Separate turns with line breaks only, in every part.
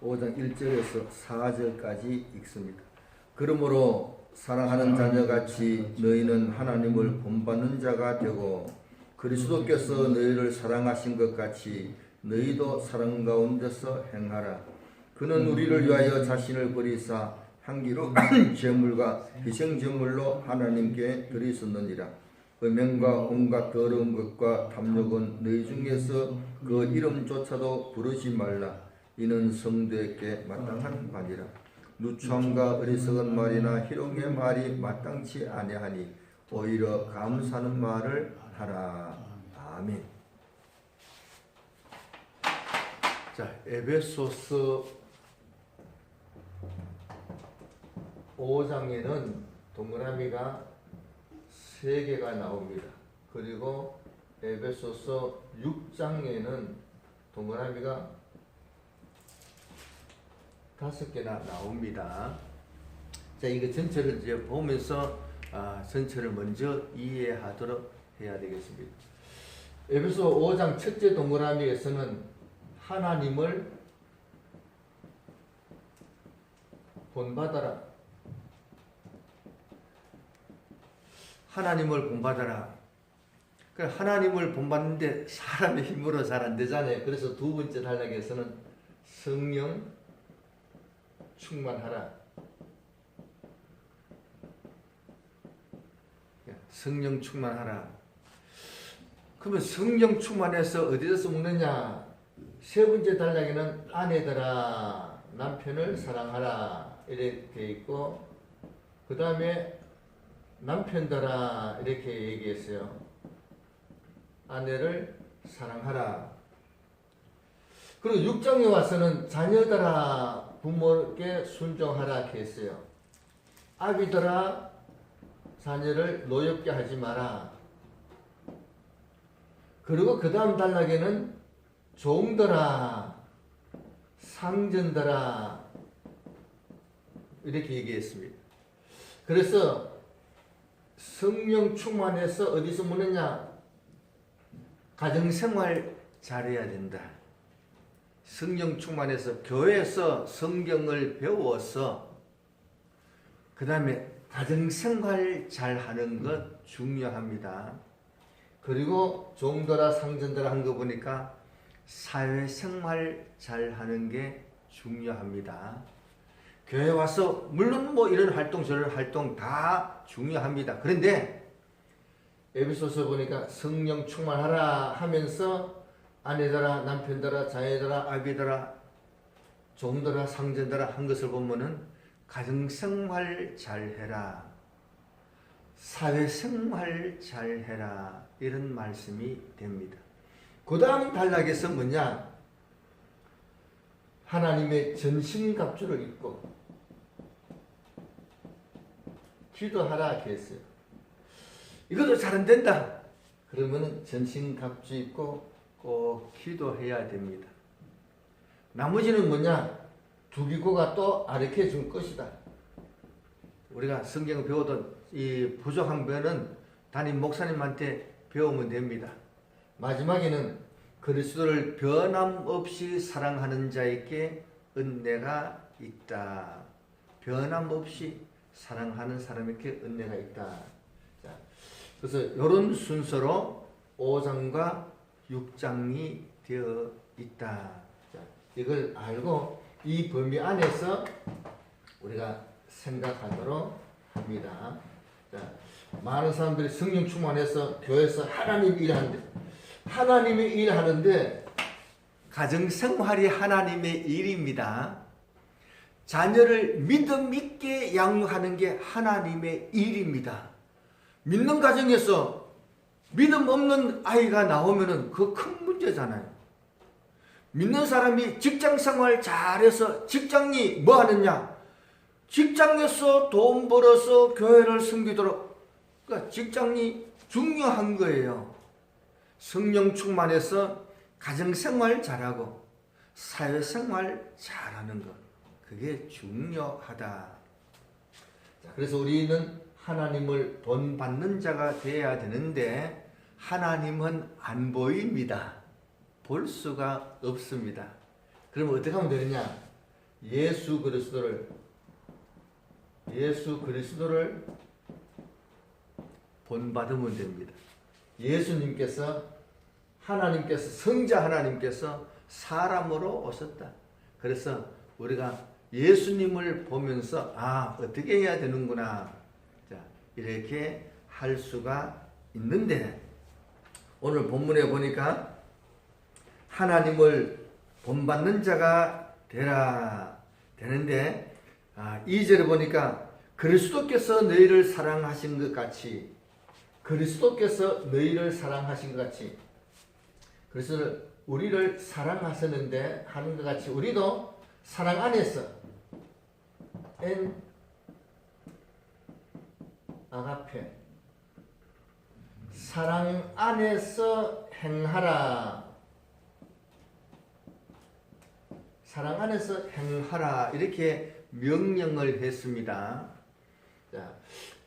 5장 1절에서 4절까지 읽습니다. 그러므로 사랑하는 자녀같이 너희는 하나님을 본받는 자가 되고 그리스도께서 너희를 사랑하신 것 같이 너희도 사랑 가운데서 행하라. 그는 우리를 위하여 자신을 버리사 향기로운 제물과 희생제물로 하나님께 드리셨느니라. 음행과 온갖 더러운 것과 탐욕은 너희 중에서 그 이름조차도 부르지 말라. 이는 성도에게 마땅한 바니라. 누추함과 어리석은 말이나 희롱의 말이 마땅치 아니하니 오히려 감사하는 말을 하라. 아멘. 자, 에베소서 5장에는 동그라미가 3개가 나옵니다. 그리고 에베소서 6장에는 동그라미가 5개나 나옵니다. 자, 이거 전체를 이제 보면서 전체를 먼저 이해하도록 해야 되겠습니다. 에베소 5장 첫째 동그라미에서는 하나님을 본받아라. 하나님을 본받아라. 하나님을 본받는데 사람의 힘으로 잘 안 되잖아요. 그래서 두 번째 단락에서는 성령 충만하라. 성령 충만하라. 그러면 성령 충만해서 어디서 먹느냐? 세 번째 단락에는 아내들아 남편을 사랑하라 이렇게 있고, 그 다음에 남편들아 이렇게 얘기했어요. 아내를 사랑하라. 그리고 6장에 와서는 자녀들아 부모께 순종하라 이렇게 했어요. 아비들아 자녀를 노엽게 하지 마라. 그리고 그 다음 단락에는 종들아 상전들아 이렇게 얘기했습니다. 그래서 성령 충만해서 어디서 묻느냐? 가정생활 잘해야 된다. 성령 충만해서 교회에서 성경을 배워서 그 다음에 가정생활 잘하는 것 중요합니다. 그리고 종들아 상전들아 한 거 보니까 사회생활 잘하는 게 중요합니다. 교회 와서 물론 뭐 이런 활동 저런 활동 다 중요합니다. 그런데 에베소서 보니까 성령 충만하라 하면서 아내들아 남편들아 자녀들아 아비들아 종들아 상전들아 한 것을 보면은 가정생활 잘해라, 사회생활 잘해라 이런 말씀이 됩니다. 그 다음 단락에서 뭐냐? 하나님의 전신갑주를 입고 기도하라 이렇게 했어요. 이것도 잘 안 된다. 그러면 전신갑주 입고 꼭 기도해야 됩니다. 나머지는 뭐냐? 두기고가 또 아르켜 줄 것이다. 우리가 성경을 배우던 이 부족한 배는 담임 목사님한테 배우면 됩니다. 마지막에는 그리스도를 변함없이 사랑하는 자에게 은혜가 있다. 변함없이 사랑하는 사람에게 은혜가 있다. 자, 그래서 이런 순서로 5장과 6장이 되어 있다. 자, 이걸 알고 이 범위 안에서 우리가 생각하도록 합니다. 자, 많은 사람들이 성령 충만해서 교회에서 하나님 일하는데, 하나님의 일하는데 가정생활이 하나님의 일입니다. 자녀를 믿음 있게 양육하는 게 하나님의 일입니다. 믿는 가정에서 믿음 없는 아이가 나오면은 그 큰 문제잖아요. 믿는 사람이 직장생활 잘해서 직장이 뭐 하느냐? 직장에서 돈 벌어서 교회를 섬기도록, 그러니까 직장이 중요한 거예요. 성령 충만해서 가정생활 잘하고 사회생활 잘하는 것, 그게 중요하다. 그래서 우리는 하나님을 본받는 자가 되어야 되는데 하나님은 안 보입니다. 볼 수가 없습니다. 그러면 어떻게 하면 되느냐? 예수 그리스도를 본받으면 됩니다. 예수님께서 하나님께서 성자 하나님께서 사람으로 오셨다. 그래서 우리가 예수님을 보면서 어떻게 해야 되는구나. 자, 이렇게 할 수가 있는데 오늘 본문에 보니까 하나님을 본받는 자가 되라 되는데 2절에 보니까 그리스도께서 너희를 사랑하신 것 같이 그래서 우리를 사랑하셨는데 하는 것 같이 우리도 사랑 안에서 아가페 사랑 안에서 행하라. 사랑 안에서 행하라. 이렇게 명령을 했습니다. 자,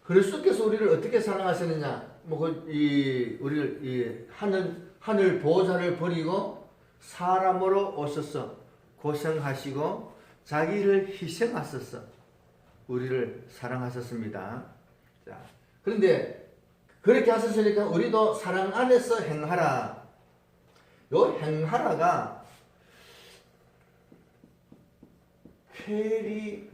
그리스도께서 우리를 어떻게 사랑하셨느냐? 우리를 하늘 보좌를 버리고 사람으로 오셔서 고생하시고 자기를 희생하셔서 우리를 사랑하셨습니다. 자, 그런데 그렇게 하셨으니까 우리도 사랑 안에서 행하라. 요 행하라가 페리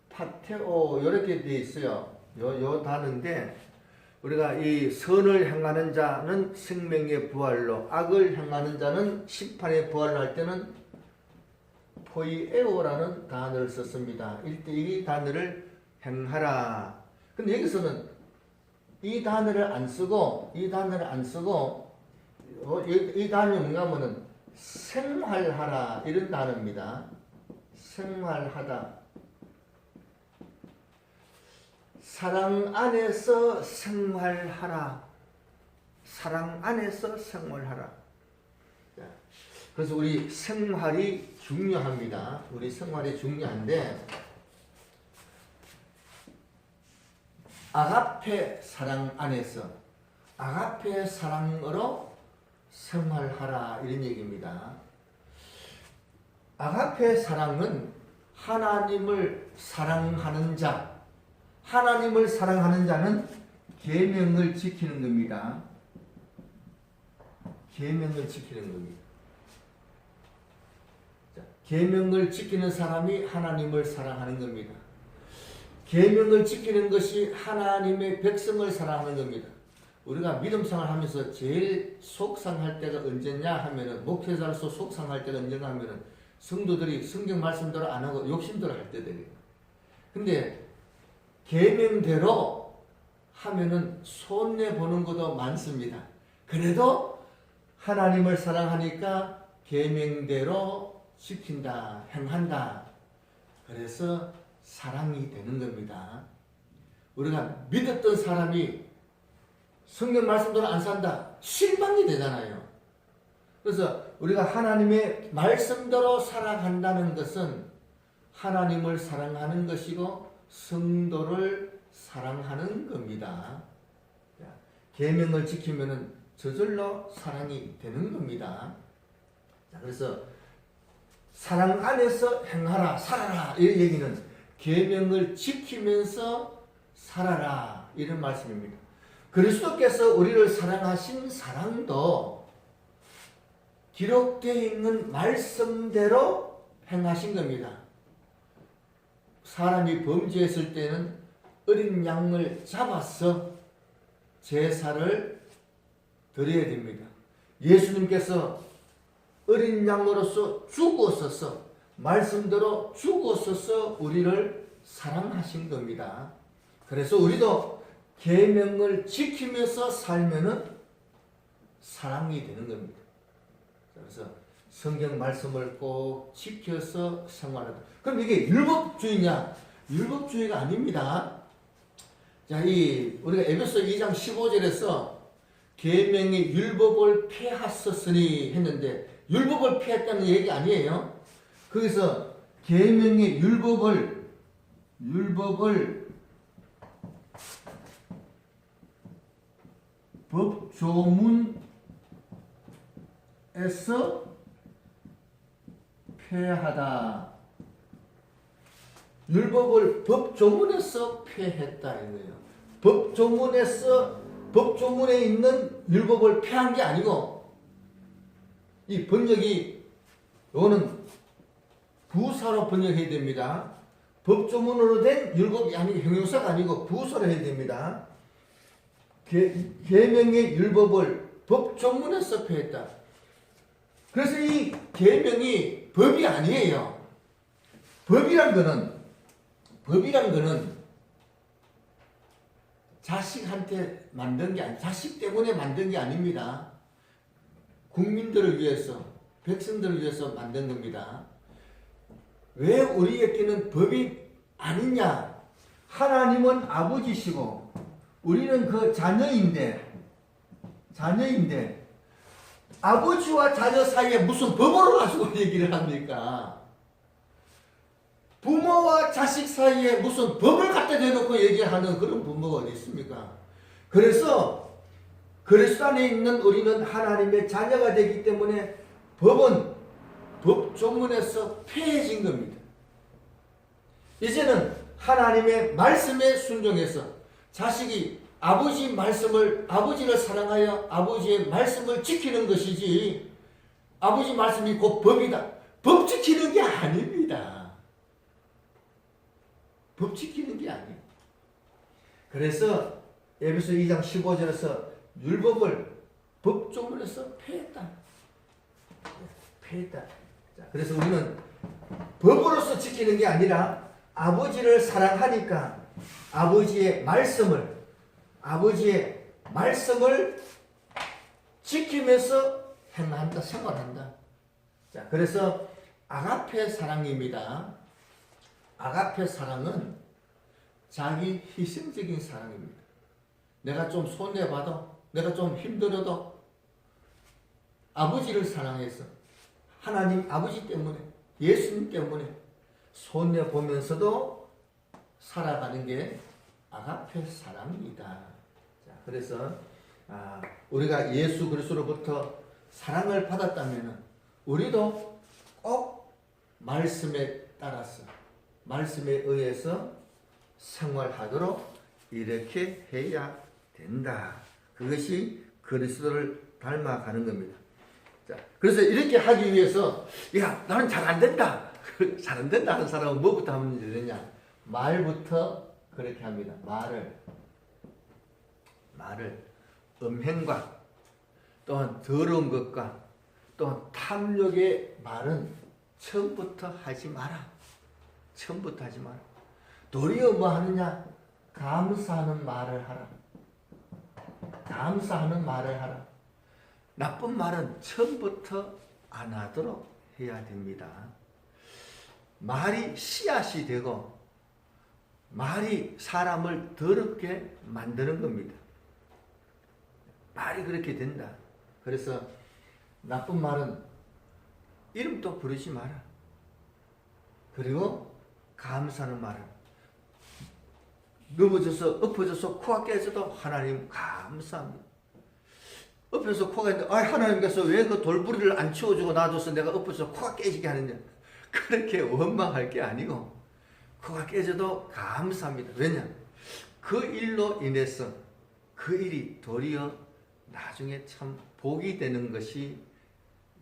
파테오 이렇게 되어 있어요. 요 단어인데 우리가 이 선을 행하는 자는 생명의 부활로 악을 행하는 자는 심판의 부활을 할 때는 포이에오라는 단어를 썼습니다. 1:1 단어를 행하라. 근데 여기서는 이 단어를 안 쓰고 이 단어는 뭔가 하면은 생활하라 이런 단어입니다. 생활하다. 사랑 안에서 생활하라. 사랑 안에서 생활하라. 그래서 우리 생활이 중요합니다. 우리 생활이 중요한데 아가페 사랑 안에서 아가페 사랑으로 생활하라 이런 얘기입니다. 아가페 사랑은 하나님을 사랑하는 자, 하나님을 사랑하는 자는 계명을 지키는 겁니다. 계명을 지키는 겁니다. 계명을 지키는 사람이 하나님을 사랑하는 겁니다. 계명을 지키는 것이 하나님의 백성을 사랑하는 겁니다. 우리가 믿음 생활 하면서 제일 속상할 때가 언제냐 하면은 목회자로서 속상할 때가 언제냐 하면은 성도들이 성경 말씀대로 안 하고 욕심대로 할 때들이에요. 근데 계명대로 하면은 손해 보는 것도 많습니다. 그래도 하나님을 사랑하니까 계명대로 지킨다, 행한다. 그래서 사랑이 되는 겁니다. 우리가 믿었던 사람이 성경 말씀대로 안 산다. 실망이 되잖아요. 그래서 우리가 하나님의 말씀대로 살아간다는 것은 하나님을 사랑하는 것이고 성도를 사랑하는 겁니다. 계명을 지키면 저절로 사랑이 되는 겁니다. 그래서 사랑 안에서 행하라, 살아라 이 얘기는 계명을 지키면서 살아라 이런 말씀입니다. 그리스도께서 우리를 사랑하신 사랑도 기록되어 있는 말씀대로 행하신 겁니다. 사람이 범죄했을 때는 어린 양을 잡아서 제사를 드려야 됩니다. 예수님께서 어린 양으로서 죽었어서 말씀대로 죽었어서 우리를 사랑하신 겁니다. 그래서 우리도 계명을 지키면서 살면은 사랑이 되는 겁니다. 그래서 성경 말씀을 꼭 지켜서 생활하다. 그럼 이게 율법주의냐? 율법주의가 아닙니다. 자, 우리가 에베소 2장 15절에서 계명이 율법을 폐하셨으니 했는데 율법을 폐했다는 얘기 아니에요. 거기서 계명의 율법을 법조문에서 폐하다. 율법을 법조문에서 폐했다 이거예요. 법조문에 있는 율법을 폐한 게 아니고, 이 번역이 요거는 부사로 번역해야 됩니다. 법조문으로 된 율법이 아니고 형용사가 아니고 부사로 해야 됩니다. 계명의 율법을 법조문에서 폐했다. 그래서 이 계명이 법이 아니에요. 법이란 거는 자식한테 만든 게 자식 때문에 만든 게 아닙니다. 국민들을 위해서, 백성들을 위해서 만든 겁니다. 왜 우리에게는 법이 아니냐? 하나님은 아버지시고 우리는 그 자녀인데 아버지와 자녀 사이에 무슨 법으로 가지고 얘기를 합니까? 부모와 자식 사이에 무슨 법을 갖다 대놓고 얘기하는 그런 부모가 어디 있습니까? 그래서 그리스도 안에 있는 우리는 하나님의 자녀가 되기 때문에 법은 법조문에서 폐해진 겁니다. 이제는 하나님의 말씀에 순종해서 자식이 아버지를 사랑하여 아버지의 말씀을 지키는 것이지, 아버지 말씀이 곧 법이다. 법 지키는 게 아닙니다. 법 지키는 게 아니에요. 그래서 에베소 2장 15절에서 율법을 법조문에서 폐했다. 자, 그래서 우리는 법으로서 지키는 게 아니라 아버지를 사랑하니까 아버지의 말씀을 지키면서 행한다, 생활한다. 자, 그래서 아가페 사랑입니다. 아가페 사랑은 자기 희생적인 사랑입니다. 내가 좀 손해봐도, 내가 좀 힘들어도 아버지를 사랑해서 하나님 아버지 때문에, 예수님 때문에 손해보면서도 살아가는 게 아가페 사랑입니다. 자, 그래서 우리가 예수 그리스도로부터 사랑을 받았다면 우리도 꼭 말씀에 따라서, 말씀에 의해서 생활하도록 이렇게 해야 된다. 그것이 그리스도를 닮아가는 겁니다. 자, 그래서 이렇게 하기 위해서, 야, 나는 잘 안 된다. 잘 안 된다 하는 사람은 뭐부터 하면 되느냐? 말부터 그렇게 합니다. 말을 음행과 또한 더러운 것과 또한 탐욕의 말은 처음부터 하지 마라. 도리어 뭐 하느냐? 감사하는 말을 하라. 나쁜 말은 처음부터 안 하도록 해야 됩니다. 말이 씨앗이 되고 말이 사람을 더럽게 만드는 겁니다. 말이 그렇게 된다. 그래서 나쁜 말은 이름도 부르지 마라. 그리고 감사하는 말은 넘어져서 엎어져서 코가 깨져도 하나님 감사합니다. 엎어져서 코가 있는데, 하나님께서 왜 그 돌부리를 안 치워주고 놔둬서 내가 엎어져서 코가 깨지게 하느냐. 그렇게 원망할 게 아니고 코가 깨져도 감사합니다. 왜냐? 그 일로 인해서 그 일이 도리어 나중에 참 복이 되는 것이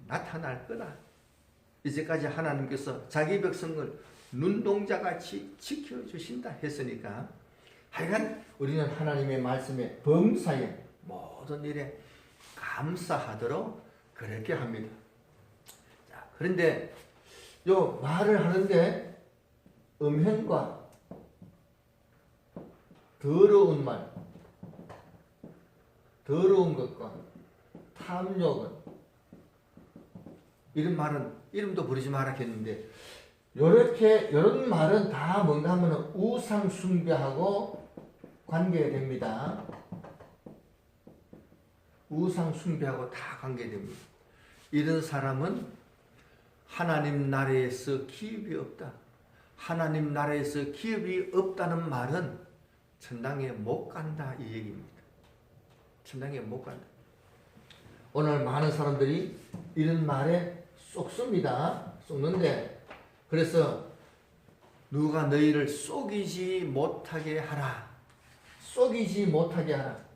나타날 거다. 이제까지 하나님께서 자기 백성을 눈동자같이 지켜주신다 했으니까 하여간 우리는 하나님의 말씀에 범사에 모든 일에 감사하도록 그렇게 합니다. 자, 그런데 요 말을 하는데 음행과 더러운 말, 더러운 것과 탐욕은, 이런 말은 이름도 부르지 마라 했는데, 이런 말은 다 뭔가 하면 우상 숭배하고 관계됩니다. 우상 숭배하고 다 관계됩니다. 이런 사람은 하나님 나라에서 기업이 없다. 하나님 나라에서 기업이 없다는 말은 천당에 못 간다 이 얘기입니다. 천당에 못 간다. 오늘 많은 사람들이 이런 말에 속습니다. 속는데 그래서 누가 너희를 속이지 못하게 하라. 속이지 못하게 하라.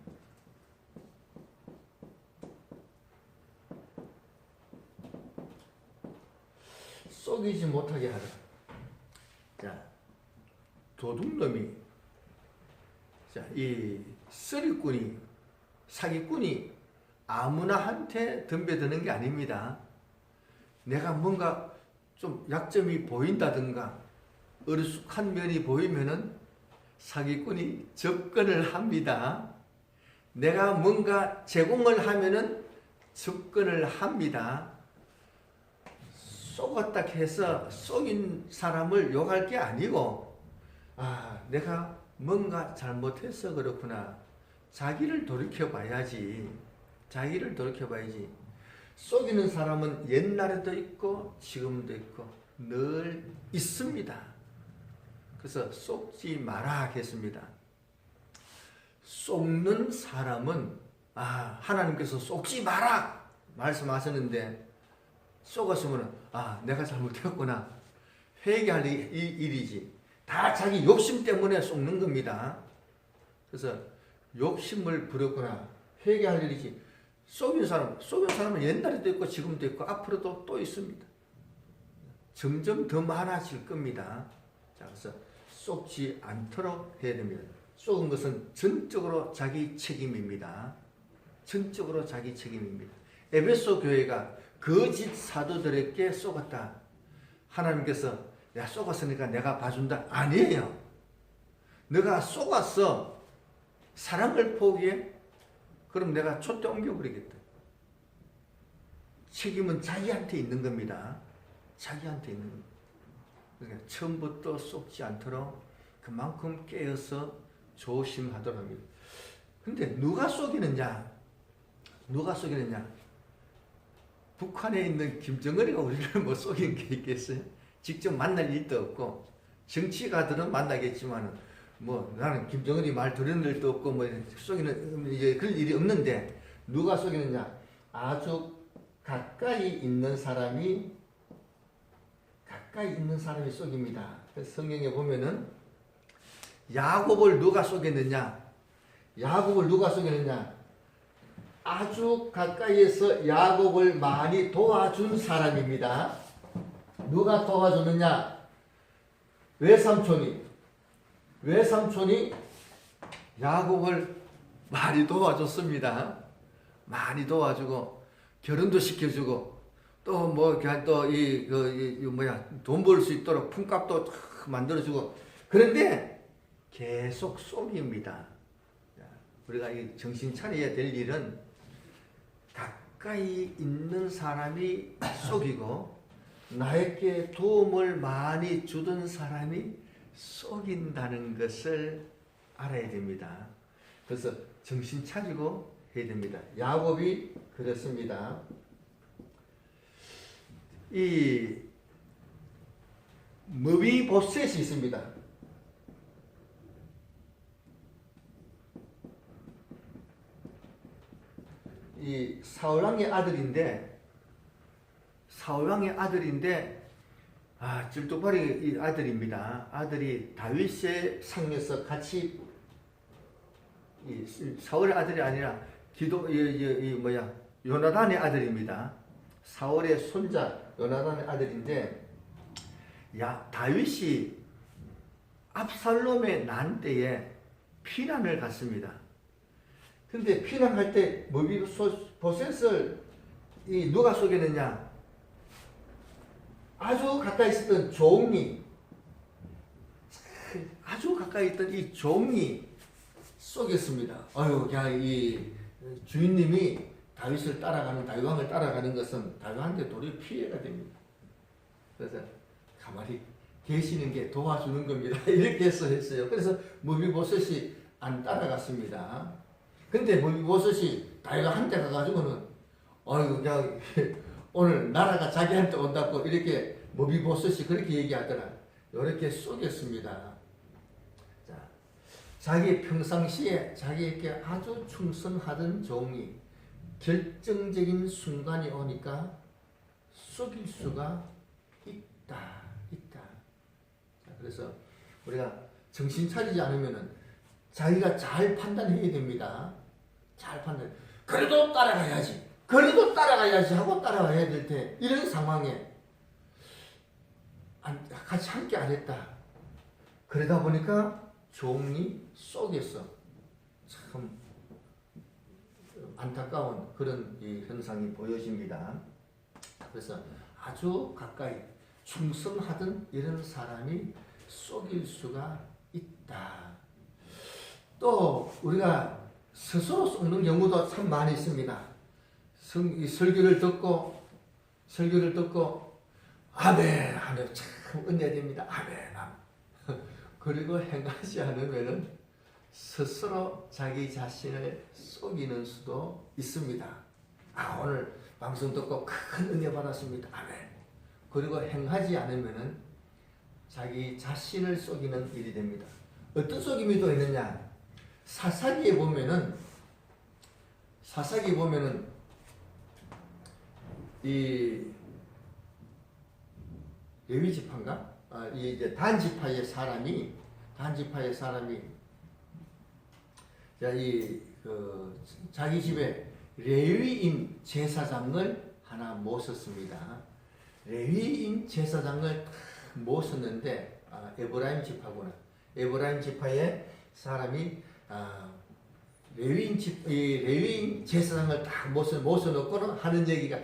속이지 못하게 하라. 자, 도둑놈이, 자, 이 쓰리꾼이, 사기꾼이 아무나 한테 덤벼드는 게 아닙니다. 내가 뭔가 좀 약점이 보인다든가 어리숙한 면이 보이면은 사기꾼이 접근을 합니다. 내가 뭔가 제공을 하면은 접근을 합니다. 속았다 해서 속인 사람을 욕할 게 아니고, 내가 뭔가 잘못해서 그렇구나. 자기를 돌이켜봐야지. 자기를 돌이켜봐야지. 속이는 사람은 옛날에도 있고 지금도 있고 늘 있습니다. 그래서 속지 마라 하겠습니다. 속는 사람은 하나님께서 속지 마라 말씀하셨는데 속았으면 내가 잘못했구나 회개할 일이지. 다 자기 욕심 때문에 속는 겁니다. 그래서 욕심을 부렸구나 회개할 일이지. 속인 사람은 옛날에도 있고 지금도 있고 앞으로도 또 있습니다. 점점 더 많아질 겁니다. 자, 그래서 속지 않도록 해야 됩니다. 속은 것은 전적으로 자기 책임입니다. 전적으로 자기 책임입니다. 에베소 교회가 거짓 사도들에게 속았다. 하나님께서 야 속았으니까 내가 봐준다. 아니에요. 너가 속았어. 사랑을 포기해? 그럼 내가 촛대 옮겨버리겠다. 책임은 자기한테 있는 겁니다. 자기한테 있는 겁니다. 그러니까 처음부터 속지 않도록 그만큼 깨어서 조심하도록 합니다. 근데 누가 속이느냐? 누가 속이느냐? 북한에 있는 김정은이가 우리를 뭐 속인 게 있겠어요? 직접 만날 일도 없고 정치가들은 만나겠지만 뭐 나는 김정은이 말 들은 일도 없고 뭐 속이는 이제 그런 일이 없는데 누가 속이느냐? 아주 가까이 있는 사람이 속입니다. 그래서 성경에 보면은 야곱을 누가 속였느냐? 야곱을 누가 속였느냐? 아주 가까이에서 야곱을 많이 도와준 사람입니다. 누가 도와줬느냐? 외삼촌이 야곱을 많이 도와줬습니다. 많이 도와주고 결혼도 시켜주고 또 뭐 돈 벌 수 있도록 품값도 만들어주고. 그런데 계속 속입니다. 우리가 이 정신 차려야 될 일은 가까이 있는 사람이 속이고 나에게 도움을 많이 주던 사람이 속인다는 것을 알아야 됩니다. 그래서 정신 차리고 해야 됩니다. 야곱이 그랬습니다. 이 머비보셋이 있습니다. 이 사울왕의 아들인데 질투발이 아들입니다. 아들이 다윗의 상에서 같이 사울의 아들이 아니라 요나단의 아들입니다. 사울의 손자 요나단의 아들인데 다윗이 압살롬의 난 때에 피난을 갔습니다. 근데 피난할 때 머비보셋을 누가 속였느냐? 아주 가까이 있었던 종이, 아주 가까이 있던 이 종이 속였습니다. 그냥 이 주인님이 다윗왕을 따라가는 것은 다윗한테 도리어 피해가 됩니다. 그래서 가만히 계시는 게 도와주는 겁니다. 이렇게 해서 했어요. 그래서 머비보셋이 안 따라갔습니다. 근데 머비보셋이 다윗한테 가가지고는 그냥 오늘 나라가 자기한테 온다고 이렇게 머비보셋이 그렇게 얘기하더라. 이렇게 속였습니다. 자, 자기 평상시에 자기에게 아주 충성하던 종이 결정적인 순간이 오니까 속일 수가 있다. 자, 그래서 우리가 정신 차리지 않으면은 자기가 잘 판단해야 됩니다. 잘 판단. 그래도 따라가야지 하고 따라가야 될 때 이런 상황에 같이 함께 안 했다. 그러다 보니까 종이 속에서 참 안타까운 그런 이 현상이 보여집니다. 그래서 아주 가까이 충성하던 이런 사람이 속일 수가 있다. 또 우리가 스스로 속는 경우도 참 많이 있습니다. 설교를 듣고 아멘 하면 참 은혜됩니다. 아멘. 그리고 행하지 않으면은 스스로 자기 자신을 속이는 수도 있습니다. 오늘 방송 듣고 큰 은혜 받았습니다. 아멘. 그리고 행하지 않으면은 자기 자신을 속이는 일이 됩니다. 어떤 속임이 또 있느냐? 사사기에 보면은 이 레위 지파인가? 이 이제 단 지파의 사람이 자기 집에 레위인 제사장을 하나 모셨습니다. 레위인 제사장을 모셨는데 에브라임 지파구나. 에브라임 지파의 사람이 레위인 제사장을 딱 모셔놓고는 하는 얘기가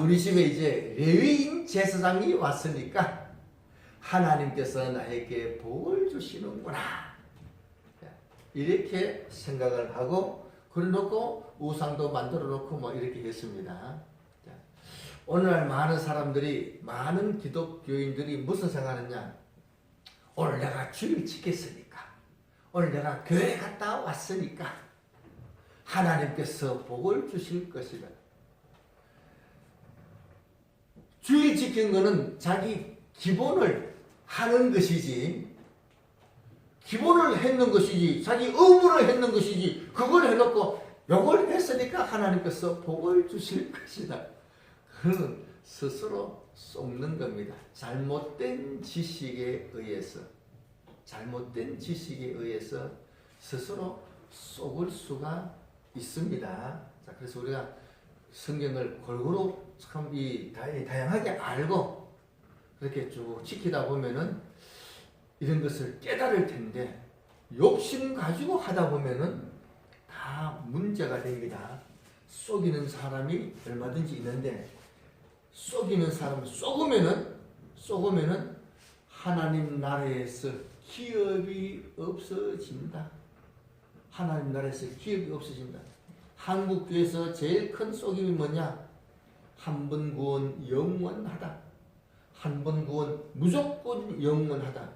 우리 집에 이제 레위인 제사장이 왔으니까 하나님께서 나에게 복을 주시는구나. 이렇게 생각을 하고 그래놓고 우상도 만들어 놓고 뭐 이렇게 했습니다. 오늘날 많은 기독교인들이 무슨 생각하느냐? 오늘 내가 주일 지켰으니까, 오늘 내가 교회 갔다 왔으니까 하나님께서 복을 주실 것이다. 주일 지킨 거는 자기 기본을 하는 것이지, 기본을 했는 것이지, 자기 의무를 했는 것이지, 그걸 해놓고 요걸 했으니까 하나님께서 복을 주실 것이다. 그는 스스로 속는 겁니다. 잘못된 지식에 의해서 스스로 속을 수가 있습니다. 자, 그래서 우리가 성경을 골고루 참 다양하게 알고 그렇게 쭉 지키다 보면은 이런 것을 깨달을 텐데 욕심 가지고 하다 보면은 다 문제가 됩니다. 속이는 사람이 얼마든지 있는데 속이는 사람 속으면은 하나님 나라에서 기업이 없어진다. 하나님 나라에서 기업이 없어진다. 한국 교회에서 제일 큰 속임이 뭐냐? 한 번 구원 영원하다. 한 번 구원 무조건 영원하다.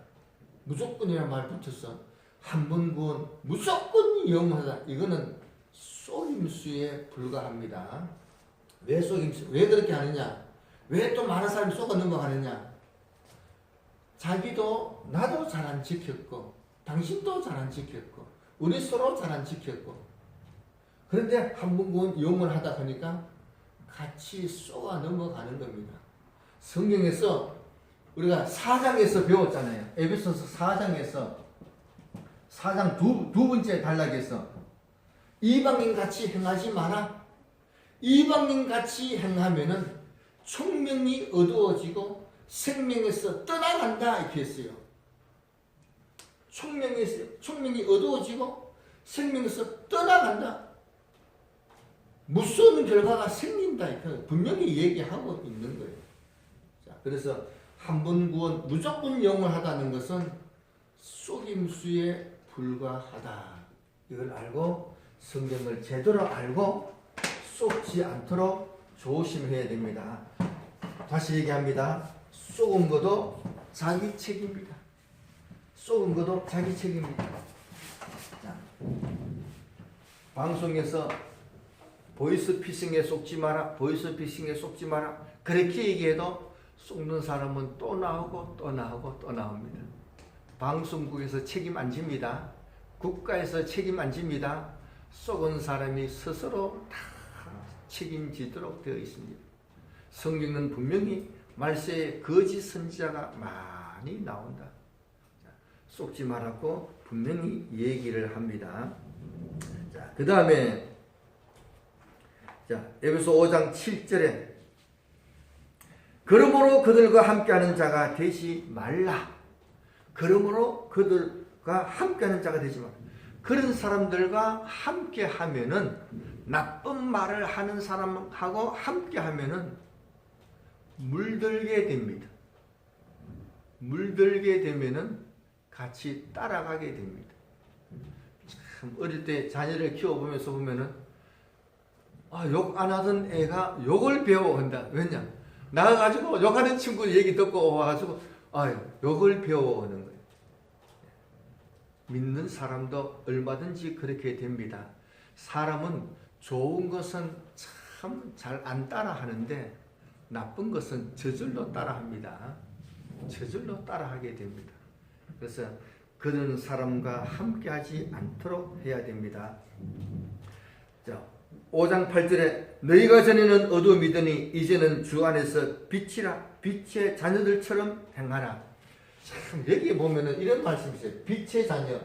무조건이라는 말 붙였어. 한 번 구원 무조건 영원하다. 이거는 속임수에 불과합니다. 왜 속임수? 왜 그렇게 하느냐? 왜 또 많은 사람이 속아 넘어가느냐? 자기도 나도 잘 안 지켰고 당신도 잘 안 지켰고 우리 서로 잘 안 지켰고 그런데 한 번 구원 영원하다 보니까 같이 쏘아 넘어가는 겁니다. 성경에서 우리가 4장에서 배웠잖아요. 에베소서 4장 두 번째 단락에서 이방인 같이 행하지 마라. 이방인 같이 행하면은 총명이 어두워지고 생명에서 떠나간다 이렇게 했어요. 총명이 어두워지고 생명에서 떠나간다. 무서운 결과가 생긴다. 이렇게 분명히 얘기하고 있는 거예요. 자, 그래서 한 번 구원 무조건 영원하다는 것은 속임수에 불과하다. 이걸 알고 성경을 제대로 알고 속지 않도록 조심해야 됩니다. 다시 얘기합니다. 속은 것도 자기 책임입니다. 속은 것도 자기 책임입니다. 자, 방송에서 보이스피싱에 속지 마라. 그렇게 얘기해도 속는 사람은 또 나옵니다. 방송국에서 책임 안 집니다. 국가에서 책임 안 집니다. 속은 사람이 스스로 다 책임지도록 되어 있습니다. 성경은 분명히 말세에 거짓 선지자가 많이 나온다. 속지 말라고 분명히 얘기를 합니다. 자, 그 다음에 에베소 5장 7절에 그러므로 그들과 함께하는 자가 되지 말라. 그러므로 그들과 함께하는 자가 되지 말라. 그런 사람들과 함께하면은 나쁜 말을 하는 사람하고 함께하면은 물들게 됩니다. 물들게 되면은 같이 따라가게 됩니다. 참 어릴 때 자녀를 키워보면서 보면은 욕 안 하던 애가 욕을 배워온다. 왜냐? 나가가지고 욕하는 친구 얘기 듣고 와가지고 욕을 배워오는 거예요. 믿는 사람도 얼마든지 그렇게 됩니다. 사람은 좋은 것은 참 잘 안 따라하는데 나쁜 것은 저절로 따라합니다. 저절로 따라하게 됩니다. 그래서 그런 사람과 함께하지 않도록 해야 됩니다. 자, 5장 8절에 너희가 전에는 어두움이더니 이제는 주 안에서 빛이라. 빛의 자녀들처럼 행하라. 참 여기에 보면은 이런 말씀이 있어요. 빛의 자녀,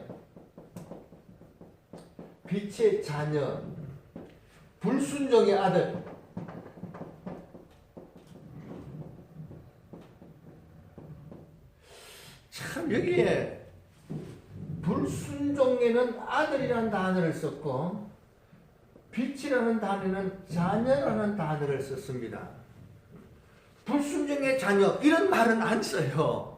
빛의 자녀, 불순종의 아들. 참 여기에 불순종에는 아들이라는 단어를 썼고 빛이라는 단어는 자녀라는 단어를 썼습니다. 불순종의 자녀 이런 말은 안 써요.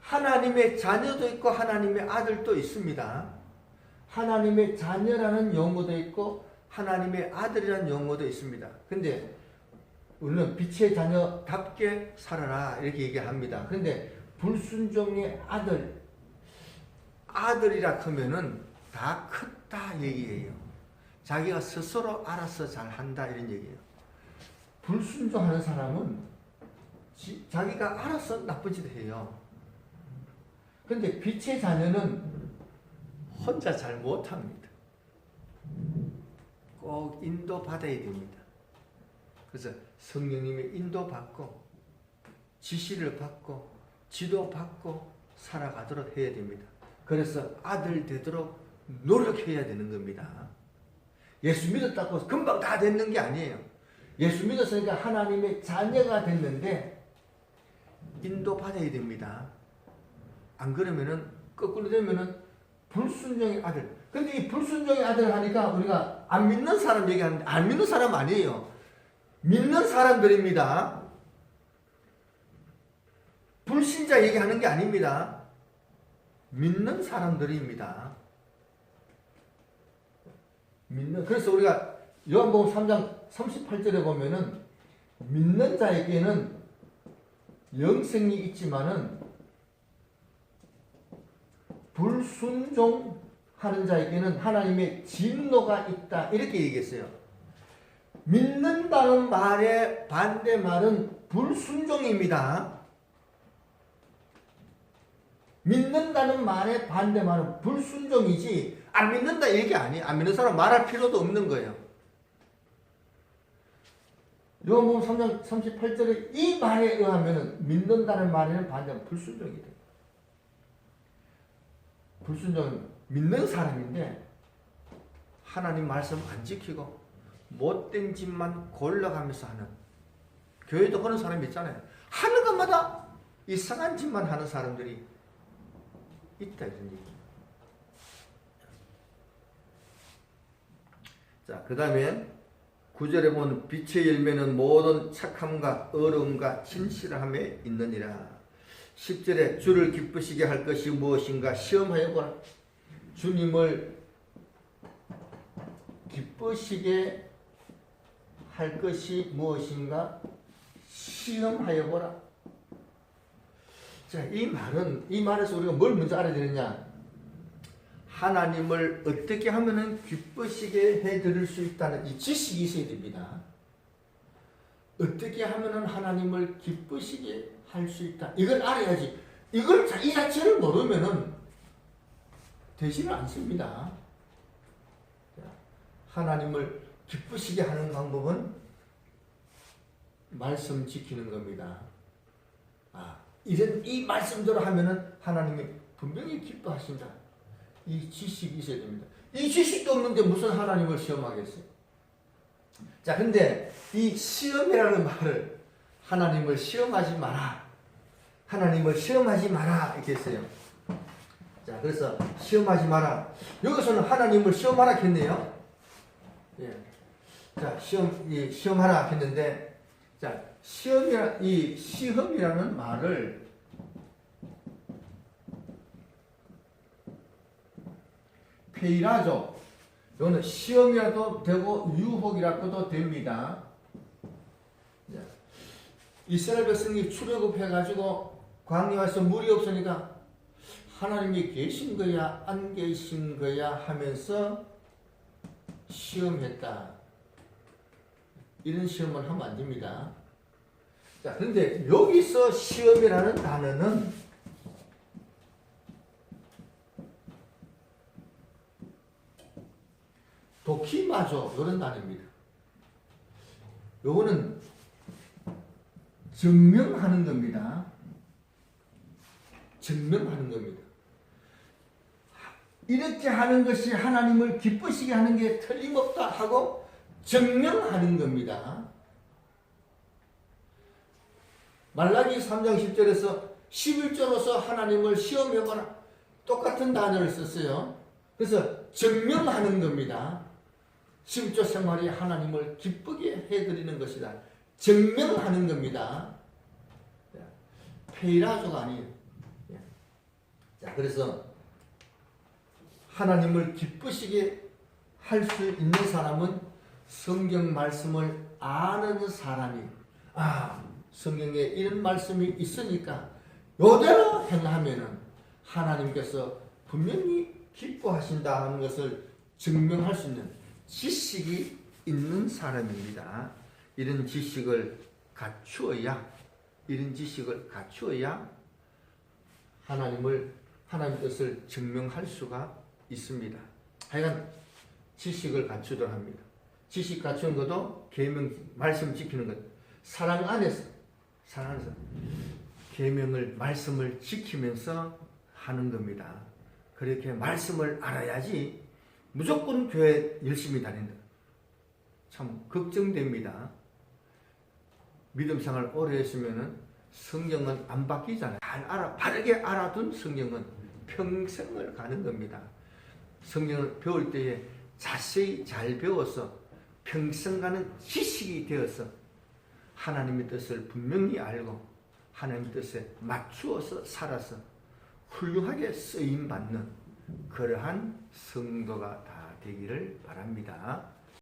하나님의 자녀도 있고 하나님의 아들도 있습니다. 하나님의 자녀라는 용어도 있고 하나님의 아들이라는 용어도 있습니다. 근데 우리는 빛의 자녀답게 살아라 이렇게 얘기합니다. 그런데 불순종의 아들이라 하면은 다 컸다 얘기예요. 자기가 스스로 알아서 잘한다 이런 얘기예요. 불순종하는 사람은 자기가 알아서 나쁜 짓을 해요. 그런데 빛의 자녀는 혼자 잘 못합니다. 꼭 인도받아야 됩니다. 그래서 성령님의 인도받고 지시를 받고 지도받고 살아가도록 해야 됩니다. 그래서 아들 되도록 노력해야 되는 겁니다. 예수 믿었다고 금방 다 됐는 게 아니에요. 예수 믿었으니까 하나님의 자녀가 됐는데 인도받아야 됩니다. 안 그러면은 거꾸로 되면은 불순종의 아들. 근데 이 불순종의 아들 하니까 우리가 안 믿는 사람 얘기하는데 안 믿는 사람 아니에요. 믿는 사람들입니다. 불신자 얘기하는 게 아닙니다. 믿는 사람들입니다. 그래서 우리가 요한복음 3장 38절에 보면은 믿는 자에게는 영생이 있지만은 불순종하는 자에게는 하나님의 진노가 있다. 이렇게 얘기했어요. 믿는다는 말의 반대말은 불순종입니다. 믿는다는 말의 반대말은 불순종이지 안 믿는다 이게 아니에요. 안 믿는 사람 말할 필요도 없는 거예요. 요한복음 3장 38절에 이 말에 의하면 믿는다는 말에는 반대는 불순종이 돼요. 불순종은 믿는 사람인데 하나님 말씀 안 지키고 못된 짓만 골라가면서 하는, 교회도 그런 사람이 있잖아요. 하는 것마다 이상한 짓만 하는 사람들이 있다 이런 얘기. 자, 그 다음에 9절에 보면 빛의 열매는 모든 착함과 어려움과 진실함에 있느니라. 10절에 주를 기쁘시게 할 것이 무엇인가 시험하여 보라. 주님을 기쁘시게 할 것이 무엇인가 시험하여 보라. 자, 이 말에서 우리가 뭘 먼저 알아야 되느냐? 하나님을 어떻게 하면은 기쁘시게 해드릴 수 있다는 이 지식이 있어야 됩니다. 어떻게 하면은 하나님을 기쁘시게 할 수 있다. 이걸 알아야지. 이걸 이 자체를 모르면은 되지는 않습니다. 하나님을 기쁘시게 하는 방법은 말씀 지키는 겁니다. 이 말씀대로 하면은 하나님이 분명히 기뻐하신다. 이 지식이 있어야 됩니다. 이 지식도 없는데 무슨 하나님을 시험하겠어요? 자, 근데 이 시험이라는 말을 하나님을 시험하지 마라. 하나님을 시험하지 마라. 이렇게 했어요. 자, 그래서 시험하지 마라. 여기서는 하나님을 시험하라 했네요. 예. 자, 시험하라 했는데, 자, 시험이라는 말을 페이라죠. 이거는 시험이라도 되고 유혹이라고도 됩니다. 이스라엘 백성이 출애굽해가지고 광야에서 물이 없으니까 하나님이 계신 거야 안 계신 거야 하면서 시험했다. 이런 시험을 하면 안 됩니다. 자, 그런데 여기서 시험이라는 단어는 도키마조 이런 단어입니다. 요거는 증명하는 겁니다. 증명하는 겁니다. 이렇게 하는 것이 하나님을 기쁘시게 하는 게 틀림없다 하고 증명하는 겁니다. 말라기 3장 10절에서 11절로서 하나님을 시험해보라. 똑같은 단어를 썼어요. 그래서 증명하는 겁니다. 신조 생활이 하나님을 기쁘게 해드리는 것이다. 증명하는 겁니다. 페이라조가 아니에요. 자, 그래서 하나님을 기쁘시게 할 수 있는 사람은 성경 말씀을 아는 사람이, 성경에 이런 말씀이 있으니까 이대로 행하면은 하나님께서 분명히 기뻐하신다 하는 것을 증명할 수 있는 지식이 있는 사람입니다. 이런 지식을 갖추어야 하나님 뜻을 증명할 수가 있습니다. 하여간 지식을 갖추도록 합니다. 지식 갖추는 것도 계명 말씀 지키는 것, 사랑 안에서 계명을 말씀을 지키면서 하는 겁니다. 그렇게 말씀을 알아야지 무조건 교회 열심히 다닌다. 참 걱정됩니다. 믿음 생활 오래 했으면은 성경은 안 바뀌잖아요. 바르게 알아둔 성경은 평생을 가는 겁니다. 성경을 배울 때에 자세히 잘 배워서 평생 가는 지식이 되어서 하나님의 뜻을 분명히 알고 하나님의 뜻에 맞추어서 살아서 훌륭하게 쓰임받는 그러한 성도가 다 되기를 바랍니다.